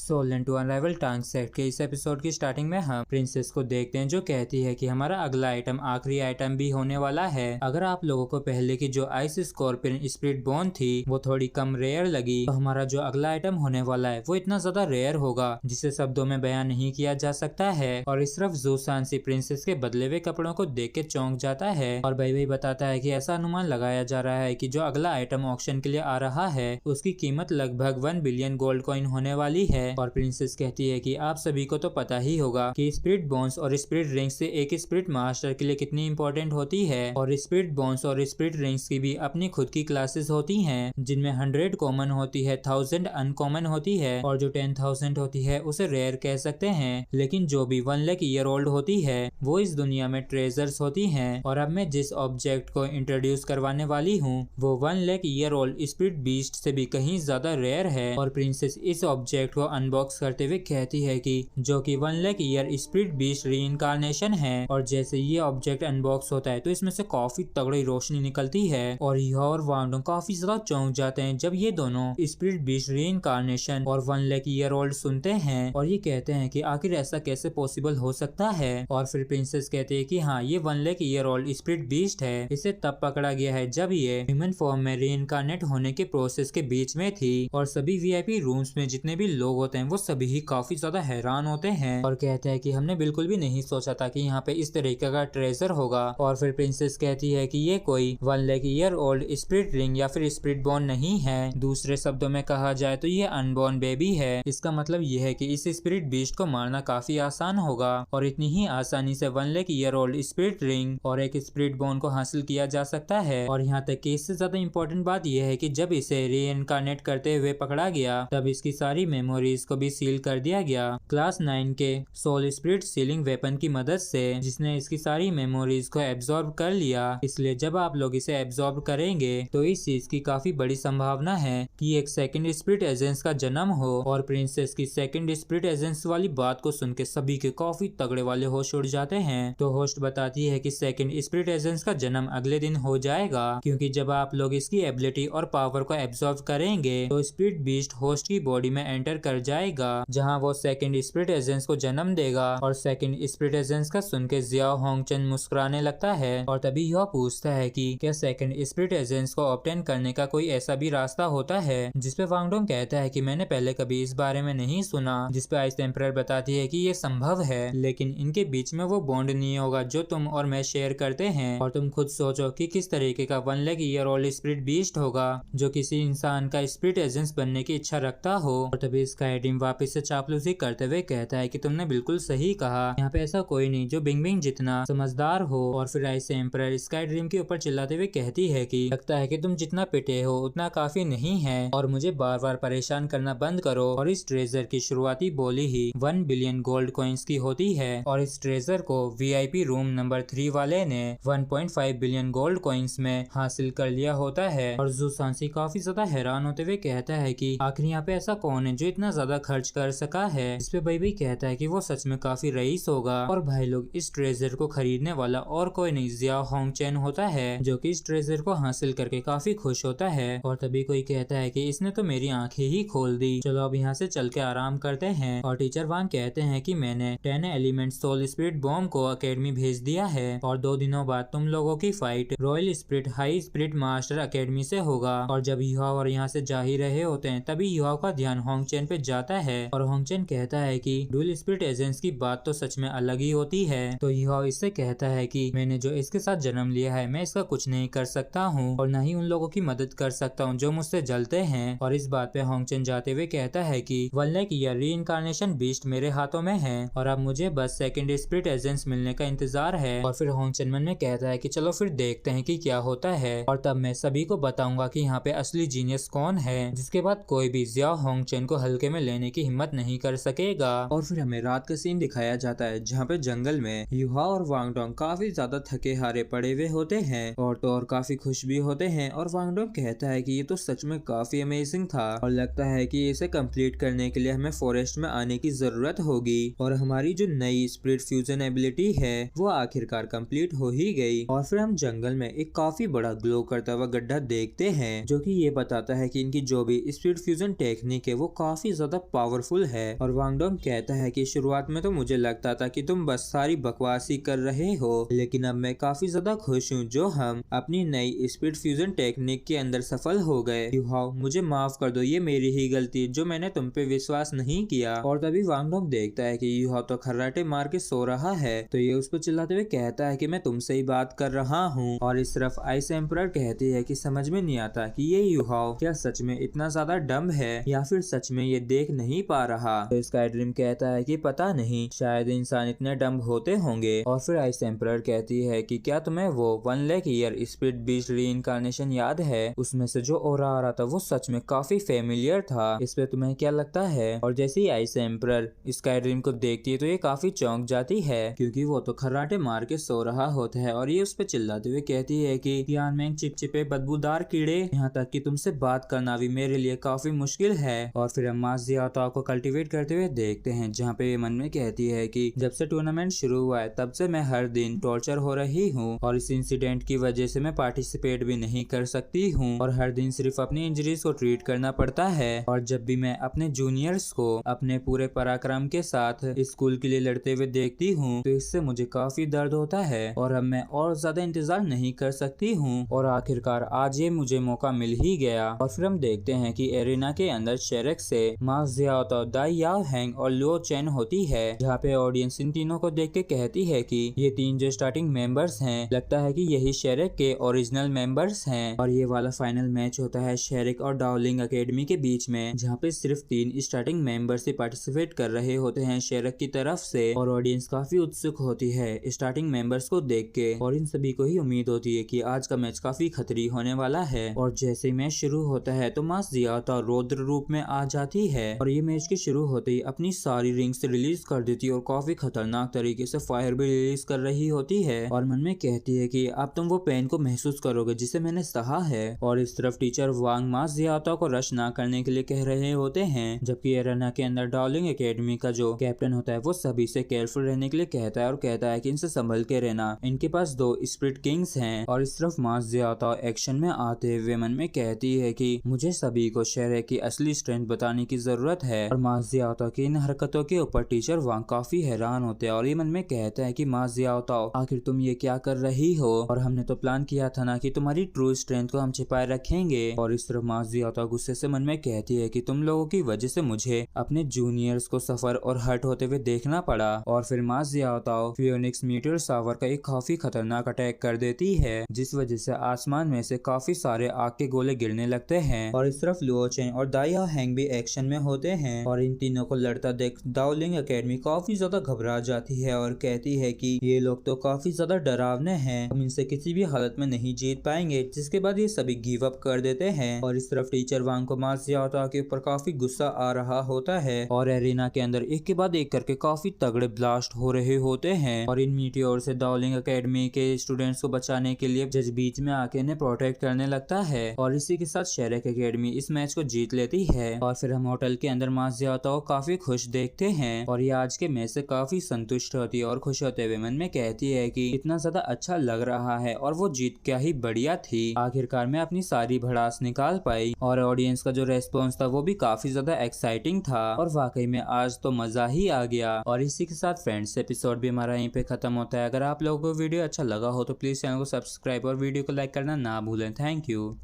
Solan to अनराइवल टांग set के इस एपिसोड की स्टार्टिंग में हम प्रिंसेस को देखते हैं जो कहती है कि हमारा अगला आइटम आखिरी आइटम भी होने वाला है। अगर आप लोगों को पहले की जो आइस स्कॉर्पियन स्पिरिट बोन थी वो थोड़ी कम रेयर लगी, तो हमारा जो अगला आइटम होने वाला है वो इतना ज्यादा रेयर होगा जिसे शब्दों में बयान नहीं किया जा सकता है। और इस तरफ ज़ूसांसी प्रिंसेस के बदले हुए कपड़ों को देख के चौंक जाता है और भाई बताता है कि ऐसा अनुमान लगाया जा रहा है कि जो अगला आइटम ऑक्शन के लिए आ रहा है उसकी कीमत लगभग 1 बिलियन गोल्ड कॉइन होने वाली है। और प्रिंसेस कहती है कि आप सभी को तो पता ही होगा कि स्पिरिट बोन्स और स्पिरिट रिंग्स से एक स्पिरिट मास्टर के लिए कितनी इंपॉर्टेंट होती है। और स्पिरिट बोन्स और स्पिरिट रिंग्स की भी अपनी खुद की क्लासेस होती हैं, जिनमें 100 कॉमन होती है, 1000 अनकॉमन होती है और जो 10,000 होती है उसे रेयर कह सकते हैं। लेकिन जो भी 1 लाख ईयर ओल्ड होती है वो इस दुनिया में ट्रेजर्स होती हैं। और अब मैं जिस ऑब्जेक्ट को इंट्रोड्यूस करवाने वाली हूँ वो 1 lakh year old spirit beast से भी कहीं ज्यादा रेयर है। और प्रिंसेस इस ऑब्जेक्ट को अनबॉक्स करते हुए कहती है कि जो कि 1 lakh year spirit beast reincarnation है। और जैसे ये ऑब्जेक्ट अनबॉक्स होता है तो इसमें से काफी तगड़ी रोशनी निकलती है और यह और वांडो काफी ज्यादा चौंक जाते हैं जब ये दोनों स्पिरिट बीस्ट रीइंकार्नेशन और 1 लाख ईयर ओल्ड सुनते हैं और ये कहते हैं कि आखिर ऐसा कैसे पॉसिबल हो सकता है। और फिर प्रिंसेस कहती है कि हाँ, ये 1 lakh year old spirit beast है, इसे तब पकड़ा गया है जब ये ह्यूमन फॉर्म में रीइंकार्नेट होने के प्रोसेस के बीच में थी। और सभी वीआईपी रूम्स में जितने भी लोग होते हैं वो सभी ही काफी ज्यादा हैरान होते हैं और कहते हैं कि हमने बिल्कुल भी नहीं सोचा था कि यहाँ पे इस तरीके का ट्रेजर होगा। और फिर प्रिंसेस कहती है कि ये कोई 1 lakh year old spirit ring या फिर स्पिरिट बोन नहीं है, दूसरे शब्दों में कहा जाए तो ये अनबॉर्न बेबी है। इसका मतलब ये है कि इस स्पिरिट बीस्ट को मारना काफी आसान होगा और इतनी ही आसानी से 1 lakh year old spirit ring और एक स्पिरिट बोन को हासिल किया जा सकता है। और यहाँ तक कि इससे ज्यादा इम्पोर्टेंट बात यह है कि जब इसे रीइंकार्नेट करते हुए पकड़ा गया तब इसकी सारी मेमोरीज को भी सील कर दिया गया क्लास 9 के सोल स्पिरिट सीलिंग वेपन की मदद से, जिसने इसकी सारी मेमोरीज को एब्जॉर्ब कर लिया। इसलिए जब आप लोग इसे एब्जॉर्ब करेंगे तो इस चीज की काफी बड़ी संभावना है कि एक सेकंड स्पिरिट एजेंस का जन्म हो। और प्रिंसेस की सेकंड स्पिरिट एजेंस वाली बात को सुन के सभी के काफी तगड़े वाले होश उड़ जाते हैं। तो होस्ट बताती है कि सेकंड स्पिरिट एजेंस का जन्म अगले दिन हो जाएगा, क्योंकि जब आप लोग इसकी एबिलिटी और पावर को एब्जॉर्ब करेंगे तो स्पिरिट बीस्ट होस्ट की बॉडी में एंटर कर जाएगा, जहां वो सेकंड स्पिरिट एजेंस को जन्म देगा। और सेकंड स्पिरिट एजेंस का सुन के जियाओ होंगचन मुस्कुराने लगता है और तभी यह पूछता है कि क्या सेकंड स्पिरिट एजेंस को ऑब्टेन करने का कोई ऐसा भी रास्ता होता है, जिसपे वांगडोंग कहता है कि मैंने पहले कभी इस बारे में नहीं सुना। जिसपे आइस एम्परर बताती है कि ये संभव है, लेकिन इनके बीच में वो बॉन्ड नहीं होगा जो तुम और मैं शेयर करते हैं। और तुम खुद सोचो कि किस तरीके का 1 lakh year old spirit beast होगा जो किसी इंसान का स्पिरिट एजेंस बनने की इच्छा रखता हो। और तभी स्काई टीम वापस से चापलूसी करते हुए कहता है कि तुमने बिल्कुल सही कहा, यहाँ पे ऐसा कोई नहीं जो बिंग बिंग जितना समझदार हो। और फिर आइस एम्परर स्काई ड्रीम के ऊपर चिल्लाते हुए कहती है कि लगता है कि तुम जितना पिटे हो उतना काफी नहीं है और मुझे बार बार परेशान करना बंद करो। और इस ट्रेजर की शुरुआती बोली ही 1 बिलियन गोल्ड कॉइन्स की होती है और इस ट्रेजर को वीआईपी रूम नंबर 3 वाले ने 1.5 बिलियन गोल्ड कॉइन्स में हासिल कर लिया होता है। और ज़ूसांसी काफी ज्यादा हैरान होते हुए कहता है कि आखिर यहाँ पे ऐसा कौन है जो इतना ज्यादा खर्च कर सका है। इस पे भाई कहता है कि वो सच में काफी रईस होगा। और भाई लोग इस ट्रेजर को खरीदने वाला और कोई नहीं जियाओ होंगचन होता है, जो कि इस ट्रेजर को हासिल करके काफी खुश होता है। और तभी कोई कहता है कि इसने तो मेरी आंखें ही खोल दी, चलो अब यहाँ से चल के आराम करते हैं। और टीचर वांग कहते हैं कि मैंने 10 एलिमेंट सोल स्पिरिट बॉम्ब को अकेडमी भेज दिया है और 2 दिनों बाद तुम लोगों की fight royal spirit high spirit master academy से होगा। और जब युहाओ और यहाँ से जा ही रहे होते हैं तभी युहाओ का ध्यान होंगचन पे जाता है और होंगचन कहता है कि डुअल स्पिरिट एजेंस की बात तो सच में अलग ही होती है। तो युहाओ इससे कहता है कि मैंने जो इसके साथ जन्म लिया है मैं इसका कुछ नहीं कर सकता हूँ और न ही उन लोगों की मदद कर सकता हूँ जो मुझसे जलते हैं। और इस बात पे होंगचन जाते हुए कहता है कि 1 लाख ईयर रीइंकार्नेशन बीस्ट मेरे हाथों में है और अब मुझे बस सेकंड स्पिरिट एजेंस मिलने का इंतजार है। और फिर होंगचन मन में कहता है कि चलो फिर देखते हैं कि क्या होता है और तब मैं सभी को बताऊंगा कि यहाँ पे असली जीनियस कौन है। जिसके बाद कोई भी जियाओ होंगचन को हल्के में लेने की हिम्मत नहीं कर सकेगा। और फिर हमें रात का सीन दिखाया जाता है जहाँ पे जंगल में युहाओ और वांगडोंग काफी ज्यादा थके हारे पड़े हुए होते हैं और तो और काफी खुश भी होते हैं। और वांगडोंग कहता है कि ये तो सच में काफी अमेजिंग था और लगता है कि इसे कंप्लीट करने के लिए हमें फॉरेस्ट में आने की जरूरत होगी और हमारी जो नई स्पिरिट फ्यूजन एबिलिटी है वो आखिरकार कंप्लीट हो ही गई। और फिर हम जंगल में एक काफी बड़ा ग्लो करता हुआ गड्ढा देखते हैं जो कि ये बताता है कि इनकी जो भी स्पिरिट फ्यूजन टेक्निक है वो काफी ज्यादा ज्यादा पावरफुल है। और वांग डोंग कहता है कि शुरुआत में तो मुझे लगता था कि तुम बस सारी बकवास ही कर रहे हो, लेकिन अब मैं काफी ज्यादा खुश हूँ जो हम अपनी नई स्पीड फ्यूजन टेक्निक के अंदर सफल हो गए। युहाओ मुझे माफ कर दो, ये मेरी ही गलती जो मैंने तुम पे विश्वास नहीं किया। और तभी वांग डोंग देखता है कि युहाओ तो खर्राटे मार के सो रहा है, तो ये उस पर चिल्लाते हुए कहता है कि मैं तुमसे ही बात कर रहा हूँ। और इस तरफ आइस एम्परर कहती है कि समझ में नहीं आता कि ये युहाओ क्या सच में इतना ज्यादा डम है या फिर सच में ये देख नहीं पा रहा। तो स्काई ड्रीम कहता है कि पता नहीं, शायद इंसान इतने डम होते होंगे। और फिर आइस एम्परर कहती है कि क्या तुम्हें वो 1 lakh year spirit beast reincarnation याद है? उसमें से जो ऑरा आ रहा था वो सच में काफी फेमिलियर था। इस पे तुम्हें क्या लगता है? और जैसे ही आइस एम्परर स्काई ड्रीम को देखती है तो ये काफी चौंक जाती है, क्योंकि वो तो खर्राटे मार के सो रहा होता है। और ये उस पे चिल्लाते हुए कहती है कि यान में चिपचिपे बदबूदार कीड़े, यहाँ तक कि तुमसे बात करना भी मेरे लिए काफी मुश्किल है। और फिर हम मास जियाओ को कल्टीवेट करते हुए देखते हैं, जहाँ पे ये मन में कहती है कि जब से टूर्नामेंट शुरू हुआ है तब से मैं हर दिन टॉर्चर हो रही हूँ, और इस इंसिडेंट की वजह से मैं पार्टिसिपेट भी नहीं कर सकती हूँ, और हर दिन सिर्फ अपनी इंजरीज को ट्रीट करना पड़ता है। और जब भी मैं अपने जूनियर्स को अपने पूरे पराक्रम के साथ स्कूल के लिए लड़ते हुए देखती हूँ तो इससे मुझे काफी दर्द होता है, और अब मैं और ज्यादा इंतजार नहीं कर सकती हूँ। और आखिरकार आज ये मुझे मौका मिल ही गया। और फिर हम देखते हैं कि एरिना के अंदर शेरेक से मास जियाओ, दाई याओ हैंग और लुओ चेन होती है, जहाँ पे ऑडियंस इन तीनों को देख के कहती है कि ये तीन जो स्टार्टिंग मेंबर्स हैं, लगता है कि यही शेरेक के ओरिजिनल मेंबर्स हैं। और ये वाला फाइनल मैच होता है शेरेक और डाओलिंग एकेडमी के बीच में, जहाँ पे सिर्फ 3 स्टार्टिंग मेंबर्स ही पार्टिसिपेट कर रहे होते हैं शेरेक की तरफ से। और ऑडियंस काफी उत्सुक होती है स्टार्टिंग मेंबर्स को देख के, और इन सभी को ही उम्मीद होती है कि आज का मैच काफी खतरी होने वाला है। और जैसे मैच शुरू होता है तो मास जियाओ रौद्र रूप में आ जाती है, और ये मैच के शुरू होते ही अपनी सारी रिंग्स रिलीज कर देती है, और काफी खतरनाक तरीके से फायर भी रिलीज कर रही होती है। और मन में कहती है कि अब तुम वो पेन को महसूस करोगे जिसे मैंने सहा है। और इस तरफ टीचर वांग मास जियाओ को रश ना करने के लिए कह रहे होते हैं, जबकि एरेना के अंदर डार्लिंग एकेडमी का जो कैप्टन होता है वो सभी से केयरफुल रहने के लिए कहता है, और कहता है कि इनसे संभल के रहना, इनके पास 2 स्पिरिट किंग्स हैं। और इस तरफ मास जियाओ एक्शन में आते हुए मन में कहती है कि मुझे सभी को शेरेक की असली स्ट्रेंथ बताने की जरूरत है। और मास जियाओ की इन हरकतों के ऊपर टीचर वांग काफी हैरान होते हैं, और ये मन में कहता है कि मास जियाओ आखिर तुम ये क्या कर रही हो? और हमने तो प्लान किया था ना कि तुम्हारी ट्रू स्ट्रेंथ को हम छिपाए रखेंगे। और इस तरफ मास जियाओ गुस्से से मन में कहती है कि तुम लोगों की वजह से मुझे अपने जूनियर्स को सफर और हर्ट होते हुए देखना पड़ा। और फिर मास जियाओ फियोनिक्स मीटियोर शावर का एक काफी खतरनाक अटैक कर देती है, जिस वजह से आसमान में से काफी सारे आग के गोले गिरने लगते हैं। और इस तरफ लुओ चेन और दाई याओ हैंग भी एक्शन में होते हैं, और इन तीनों को लड़ता देख डाओलिंग एकेडमी काफी ज्यादा घबरा जाती है, और कहती है कि ये लोग तो काफी ज्यादा डरावने हैं, हम इनसे किसी भी हालत में नहीं जीत पाएंगे। जिसके बाद ये सभी गिव अप कर देते हैं। और इस तरफ टीचर वांग को मास जियाओ के ऊपर काफी गुस्सा आ रहा होता है, और एरिना के अंदर एक के बाद एक करके काफी तगड़े ब्लास्ट हो रहे होते हैं। और इन मीटियोर से डाओलिंग एकेडमी के स्टूडेंट्स को बचाने के लिए जज बीच में आके इन्हें प्रोटेक्ट करने लगता है, और इसी के साथ शेरेक एकेडमी इस मैच को जीत लेती है। और फिर हम होटल के अंदर मास जियाओ काफी खुश देखते हैं, और ये आज के मैच से काफी संतुष्ट होती है, और खुश होते हुए मन में कहती है कि इतना ज्यादा अच्छा लग रहा है, और वो जीत क्या ही बढ़िया थी। आखिरकार मैं अपनी सारी भड़ास निकाल पाई, और ऑडियंस का जो रेस्पॉन्स था वो भी काफी ज्यादा एक्साइटिंग था, और वाकई में आज तो मजा ही आ गया। और इसी के साथ फ्रेंड्स एपिसोड भी हमारा यहीं पे खत्म होता है। अगर आप लोगों को वीडियो अच्छा लगा हो तो प्लीज चैनल को सब्सक्राइब और वीडियो को लाइक करना ना भूलें। Thank you.